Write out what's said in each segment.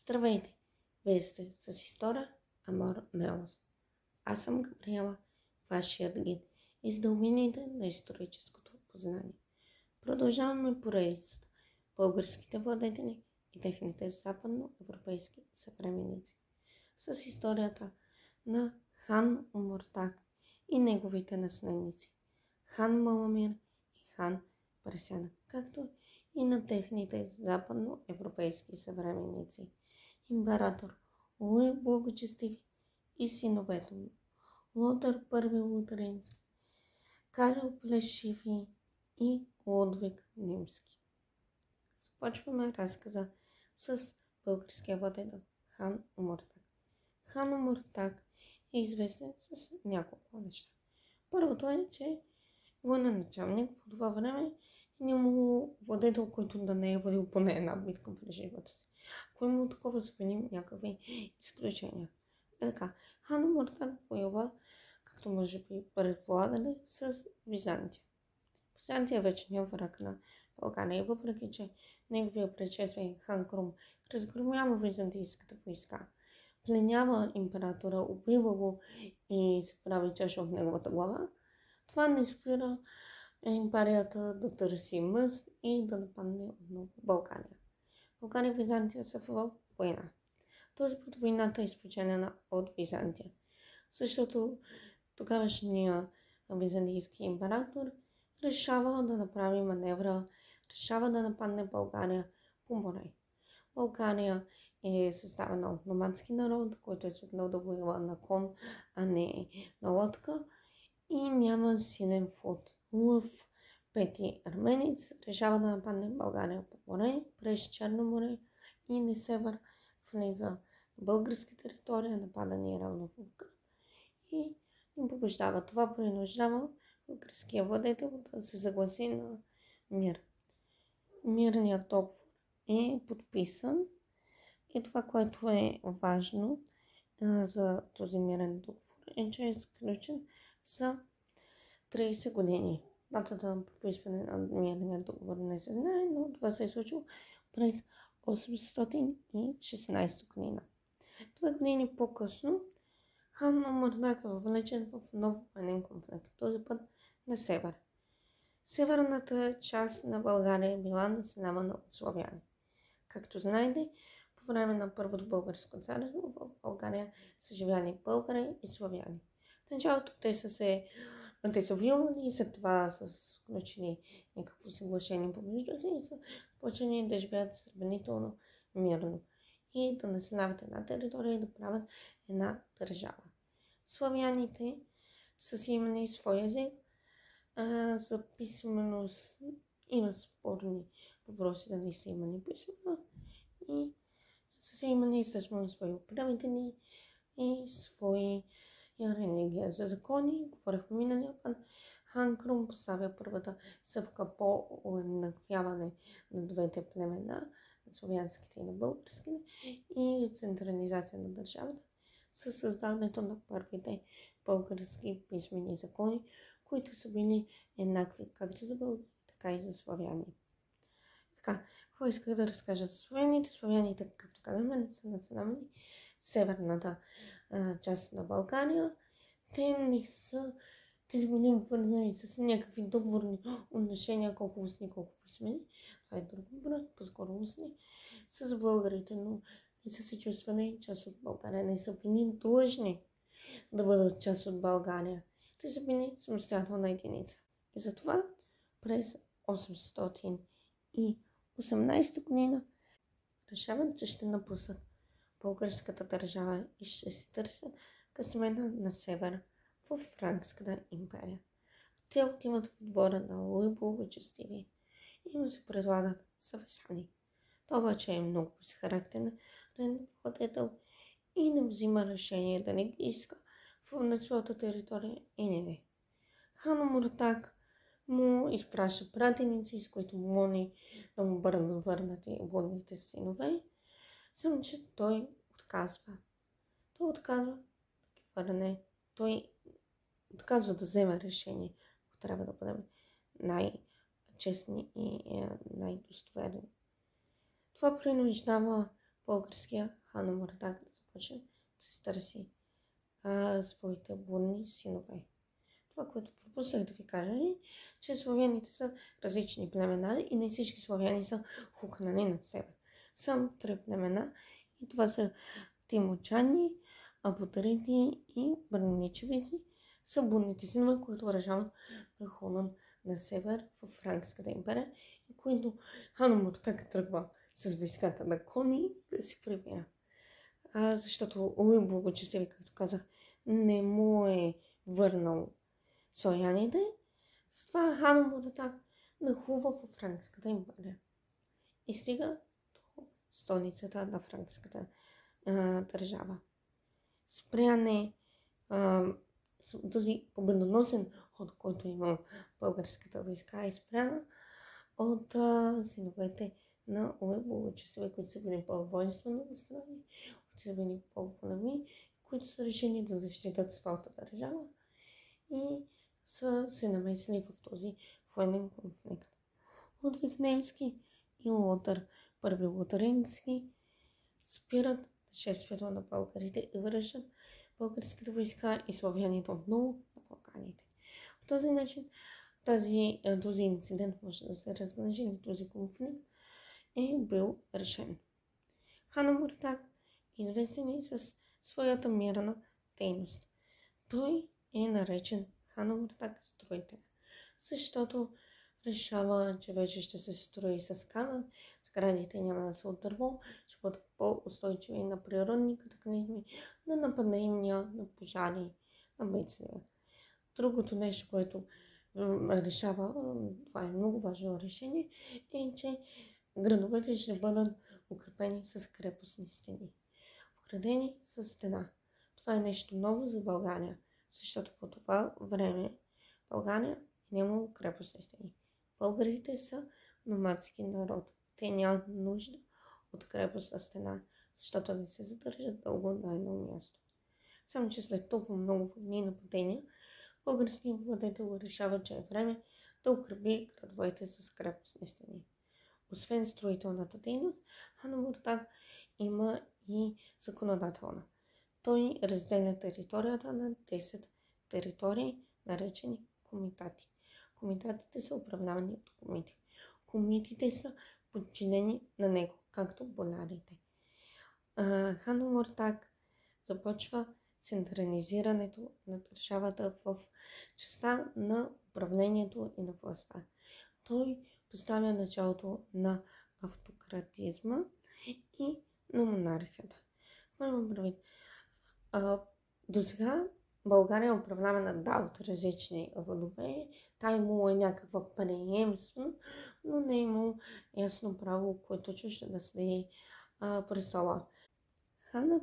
Здравейте! Вие сте с история Амор Меос. Аз съм Габриела, вашият гид из дълбините на историческото познание. Продължаваме поредицата българските владетели и техните западноевропейски съвременници с историята на хан Омуртаг и неговите наследници хан Маламир и хан Пресяна, както и на техните западноевропейски съвременници император Луи Благочестив и синовете му Лотар I Лотарински, Карл Плешиви и Лудвиг Немски. Започваме разказа с българския владетел хан Омуртаг. Хан Омуртаг е известен с няколко неща. Първото е, че военачалник по това време нямало владетел, който да не е водил поне една битка през живота си. Ако имало такова, спеним някакви изключения. Така, хан Омуртаг воюва, както може би предполагали, с Византия. Византия вече няма враг на България, въпреки че неговия предшественик хан Крум разгромява византийската войска, пленява императора, убива го и се прави чаша от неговата глава. Това не спира империята да търси мъст и да нападне отново България. България и Византия са в война. Този път войната е спечелена от Византия, защото тогавашният византийски император решава да направи маневра, решава да нападне България по море. България е съставена от номадски народ, който е свикнал да воюва на кон, а не на лодка, и няма силен флот. Лъв Пети арменец решава да нападне България по море, през Черно море и на север влиза в българска територия, нападани равно в Гърция и им побеждава. Това принуждава българския владетел да се съгласи на мир. Мирният договор е подписан и това, което е важно за този мирен договор е, че е сключен за 30 години. Датата на подписване на мирния договор не се знае, но това се е случило през 816 година. 2 години по-късно хан Омуртаг е въвлечен в нов военен конфликт, този път на север. Северната част на България е била населявана от славяни. Както знаете, по време на Първото българско царство в България са живяли българи и славяни. В началото те са воювали и след това са сключили някакво съглашение помежду си и са почнали да живеят сравнително мирно и да населяват една територия и да правят една държава. Славяните са си имали свой език, за писменост има спорни въпроси дали са имали писмено и са си имали всъщност свои управители и свои религия. За закони говорихме миналия път. Хан Крум поставя първата стъпка по уеднаквяване на двете племена, на славянските и на българските, и централизация на държавата със създаването на първите български писмени закони, които са били еднакви както за българи, така и за славяни. Така, какво исках да разкажа за славяните? Славяните, както казваме, не са национални северната част на България. Те са били вързани с някакви договорни отношения, колко устни, колко писмени. Това е друг въпрос, по-скоро устни, с българите, но не са се чувствали част от България. Не са били длъжни да бъдат част от България. Те са били самостоятелна единица. И затова през 818 година решават, че ще напуснат българската държава и ще се търсят късмена на север в Франкската империя. Те отиват в двора на Луи Благочестиви и му се предлагат съвесани. Това обаче е много безхарактерен владетел и не взима решение да не ги иска на своята територия и не. Хан Омуртаг му изпраща пратеници, с които моли да му бъдат върнати блудните синове, само че той отказва. Той отказва да ги върне. Той отказва да вземе решение, ако трябва да бъдем най-честни и най-достоверни. Това принуждава българския хан Омуртаг започне да се търси своите будни синове. Това, което пропуснах да ви кажа е, че славяните са различни племена и не всички славяни са хукнани на север. Само 3 племена и това са тимочани, абутарити и браничевици са будните синове, които решават да ходят на север в Франкската империя и които хан Омуртаг тръгва с войската на кони да си прибира. Защото Уи Благочестиви, както казах, не му е върнал славяните, затова хан Омуртаг нахлува в Франкската империя и стига до столицата на Франкската държава. Спряне този победоносен ход, който има българската войска, е спряна от синовете на Уи Благочестиви, които са били по-воинствено настроени, които са били по-волеви, които са решени да защитят своята държава и са се намесили в този военен конфликт. Лудвиг Немски и Лотър, първи лотарингски, спират нашествието на българите и връщат българските войска и славяните отново на Балканите. По този начин този инцидент може да се разграничи и този конфликт е бил решен. Хан Омуртаг е известен и с своята мирна дейност. Той е наречен хан Омуртаг строителя, защото решава, че вече ще се строи с камък, сградите няма да са от дърво, ще бъдат по-устойчиви на природни катаклизми, на нападения, на пожари, на бедствия. Другото нещо, което решава, това е много важно решение, е, че градовете ще бъдат укрепени с крепостни стени, оградени с стена. Това е нещо ново за България, защото по това време България няма крепостни стени. Българите са номадски народ. Те нямат нужда от крепостна стена, защото не се задържат дълго на едно място. Само че след толкова много войни и нападения, българският владетел решава, че е време да укрепи градовете с крепостни стени. Освен строителната дейност, хан Омуртаг има и законодателна. Той разделя територията на 10 територии, наречени комитати. Комитатите са управлявани от комити. Комитите са подчинени на него, както болярите. Хан Омуртаг започва централизирането на държавата в частта на управлението и на властта. Той поставя началото на автократизма и на монархията. Това имам предвид. До сега България е управлявана от различни родове. Та имало е някаква преемственост, но не е имало ясно право, кой точно ще да следи престола. Ханът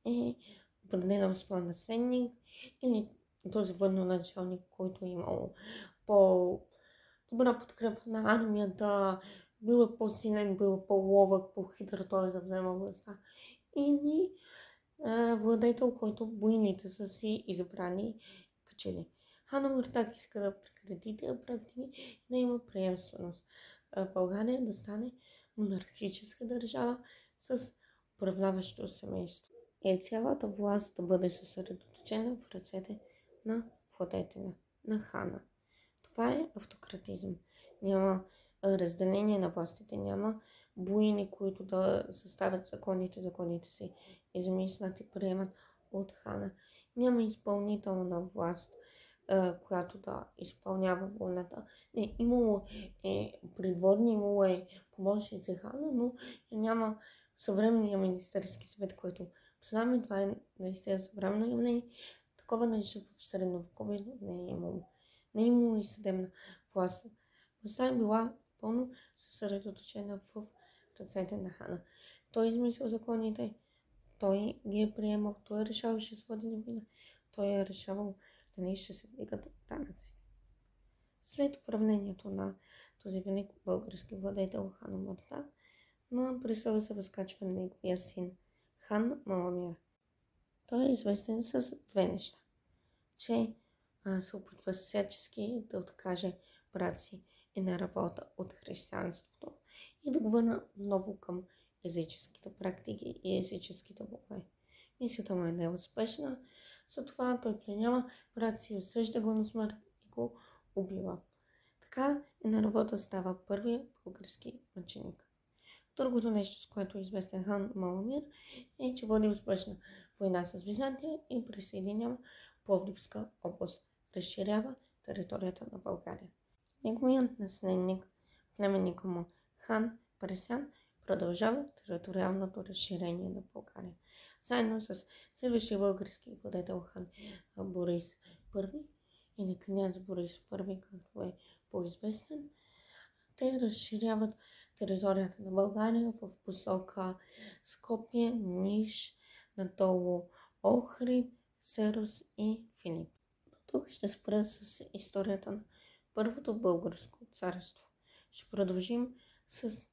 е определен своя наследник или този военачалник, който е имал по-добра подкрепа на армията, бил е по-силен, бил е по-ловък, по-хитър, той да взема властта. Или владетел, който войните са си избрали качели. Хан Омуртаг иска да прекрати тези практики, да има приемственост. България да стане монархическа държава с управляващо семейство. И цялата власт да бъде съсредоточена в ръцете на владетеля, на хана. Това е автократизъм. Няма разделение на властите, няма буйни, които да съставят законите си измислят и приемат от хана. Няма изпълнителна власт, която да изпълнява волята. Не, имало е придворни, имало е помощници хана, но няма съвременния министерски съвет, който познаваме. Това е наистина съвременно явление. Такова нещо в средновековието не е имало. Не е имало и съдебна власт. Властта е била пълно съсредоточена в ръцете на хана. Той измислил законите, той ги е приемал, той е решавал, ще се води на война, той е решавал дали ще се вдигат данъците. След управлението на този велик български владетел хан Омуртаг, на престола се възкачва неговия син хан Маламир. Той е известен с две неща. Че се опитва всячески да откаже брат си и на работа от християнството и да го върна ново към езическите практики и езическите богове. Мисията му е неуспешна, затова той пленява брат си, осъжда го на смърт и го убива. Така Енарвота става първият български мъченик. Другото нещо, с което е известен хан Маламир, е, че води успешна война с Византия и присъединява Пловдивска област, разширява територията на България. Неговият наследник, племенника му хан Паресян, продължава териториалното разширение на България. Заедно с следващия български владетел хан Борис I или княз Борис I, както е по-известен, те разширяват територията на България в посока Скопие, Ниш, надолу Охрид, Серос и Филип. Тук ще спра с историята на Първото българско царство. Ще продължим с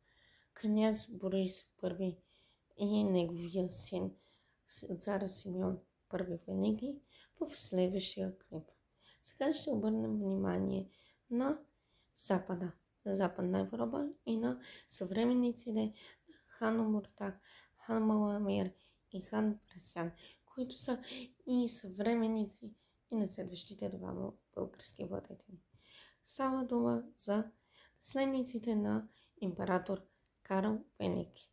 княз Борис I и неговия син цар Симеон I Велики в следващия клип. Сега ще обърнем внимание на Запада, на Западна Европа и на съвременниците на хан Омуртаг, хан Маламир и хан Паресян, които са и съвременници и на следващите двама български владетели. Става дума за наследниците на император Карл Велики.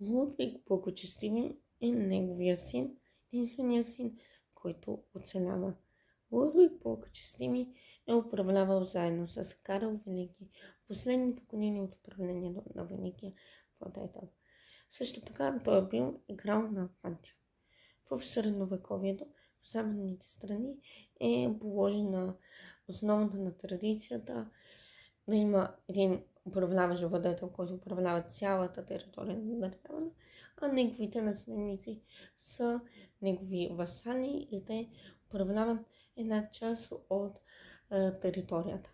Лудвиг Благочестими е неговия син, единственият син, който оцелява. Лудвиг Благочестими е управлявал заедно с Карл Велики последните години от управлението на великия владетел. Също така той е бил играл на Пантио. В средновековието в западните страни е положена основата на традицията да има един управляващ владетел, който управлява цялата територия на държавата, а неговите наследници са негови васали и те управляват една част от територията.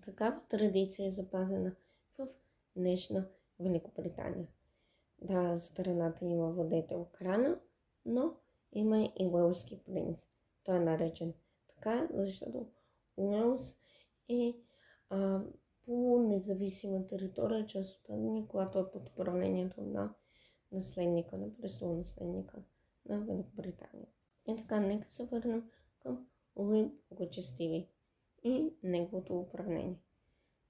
Такава традиция е запазена в днешна Великобритания. Да, страната има владетел краля, но има и уелски принц. Той е наречен така, защото Уелс е по-независима територия, част от Англия, която е под управлението на наследника, на престолонаследника на Великобритания. И така, нека се върнем към Луи Благочестиви и неговото управление.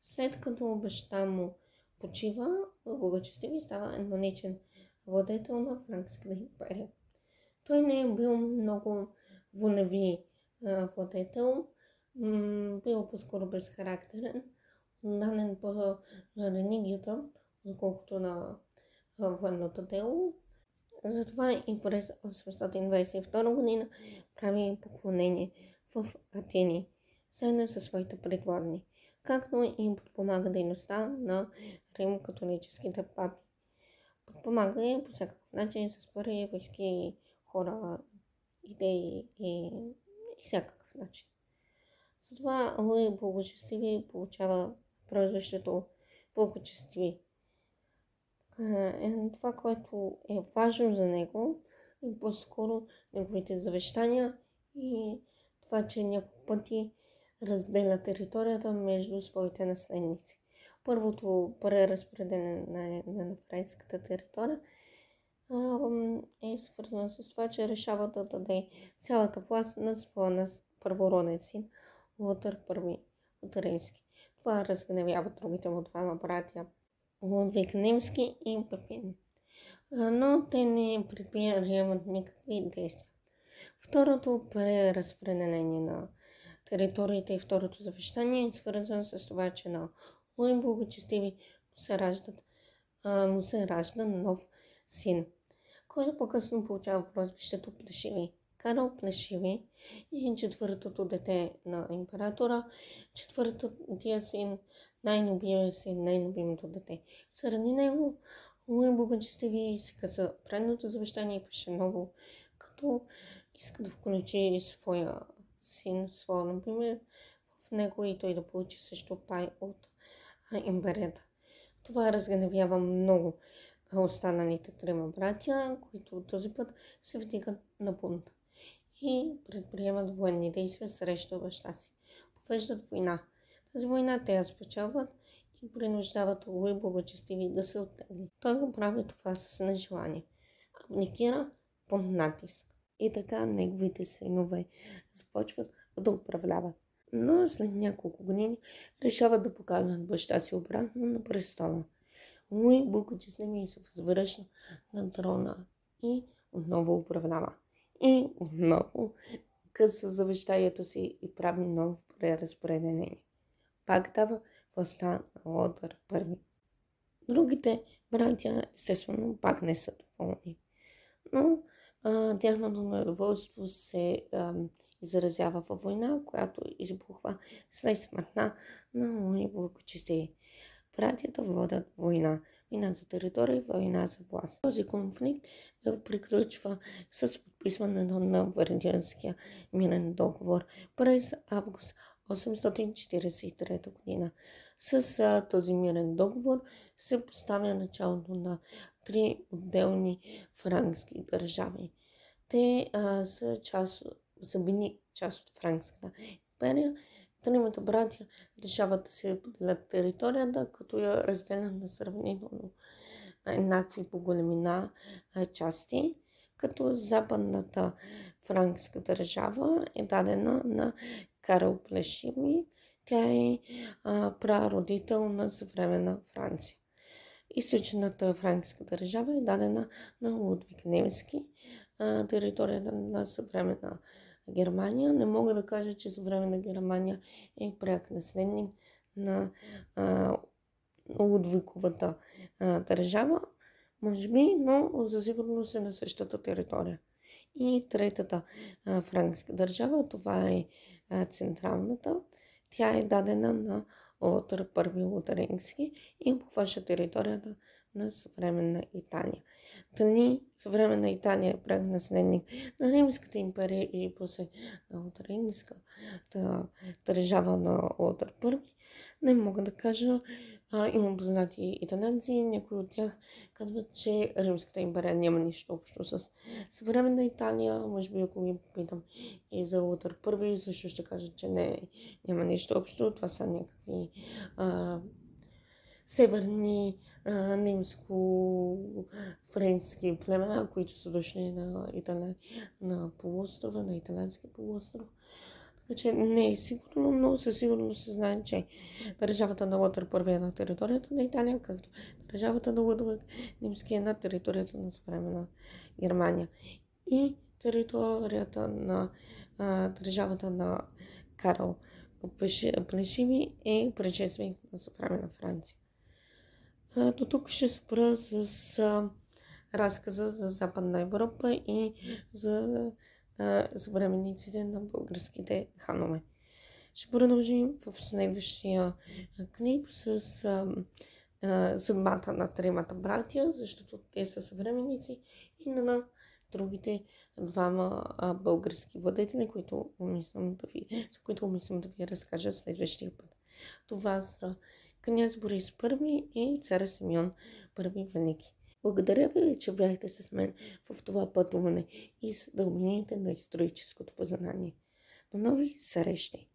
След като баща му почива, Луи Благочестиви става едноличен владетел на Франкската империя. Той не е бил много волеви владетел, бил по-скоро безхарактерен, отдаден на религията, отколкото на военното дело. Затова и през 822 година прави поклонение в Атини, заедно със своите придворни, както и подпомага дейността на рим-католическите папи. Подпомага я по всякакъв начин с пари, войски, хора, идеи и всякакъв начин. Затова Луи Благочестиви получава прозвището Благочестиви. Това, което е важно за него, и по-скоро неговите завещания и това, че няколко пъти разделя територията между своите наследници. Първото преразпределение на френската територия е свързано с това, че решава да даде цялата власт на своя първороден син Лотър I Лотарински. Това разгневява другите му двама братя Лудвиг Немски и Пепин. Но те не предприемат никакви действия. Второто преразпределение на териториите и второто завещание е свързано с това, че на Луи Благочестиви му се ражда нов син, който по-късно получава прозвището Плешиви. Карл Плешиви е четвъртото дете на императора, четвъртия син, най-любимият син, най-любимото дете. Заради него Луи Благочестиви си каза предното завещание и пише ново, като иска да включи своя син, своя любимия в него и той да получи също пай от империята. Това разгневява много останалите трима братя, които този път се вдигат на бунт и предприемат военни действия срещу баща си. Повеждат война. Тази война те я спечелват и и принуждават Луи Благочестиви да се оттегли. Той го прави това с нежелание. Абдикира под натиск. И така неговите синове започват да управляват. Но след няколко години решават да поканят баща си обратно на престола. Луи Благочестиви се възвръща на трона и отново управлява. И отново къса завещанието си и прави ново преразпределение. Пак дава властта на Лотър I. Другите братя, естествено, пак не са доволни. Но тяхното недоволство се изразява във война, която избухва след смъртта на Луи Благочестиви. Братята водят война. Война за територия, война за власт. Този конфликт приключва с подписването на Вердианския мирен договор през август 843 година. С този мирен договор се поставя началото на 3 отделни франкски държави. Те са били част от Франкската империя. Тримата братя решават да се поделят територията, като я разделят на сравнително еднакви по големина части, като западната франкска държава е дадена на Карл Плешиви. Тя е прародител на съвременна Франция. Източната франкска държава е дадена на Лудвиг Немски, територията на съвременна Германия. Не мога да кажа, че съвременна Германия е пряк наследник на Лудвиковата държава, може би, но за сигурност е на същата територия. И третата франкска държава, това е централната. Тя е дадена на Лотър I Лотарингски и обхваща територията на съвременна Италия. Дали съвременна Италия е пряк наследник на Римската империя или после на Лотарингската държава на Лотър I, не мога да кажа. Имам познати италианци, някои от тях казват, че Римската империя няма нищо общо с съвременна Италия. Може би, ако ги попитам и за Лотър I, също ще кажа, че няма нищо общо. Това са някакви северни немско-френски племена, които са дошли на полуострова, на италианския полуостров. Така че не е сигурно, но със сигурност се знае, че държавата на Лотър I е на територията на Италия, както държавата на Лудвиг Немски е на територията на съвременна Германия. И територията на държавата на Карл Плешиви е предшественик на съвременна Франция. До тук ще спра с разказа за Западна Европа и за съвременниците на българските ханове. Ще продължим в следващия клип с съдбата на тримата братя, защото те са съвременници, и на другите двама български владетели, за които умислям да ви разкажа следващия път. Това са княз Борис I и цар Симеон I Велики. Благодаря ви, че бяхте с мен в това пътуване из дълбините на историческото познание. До нови срещи!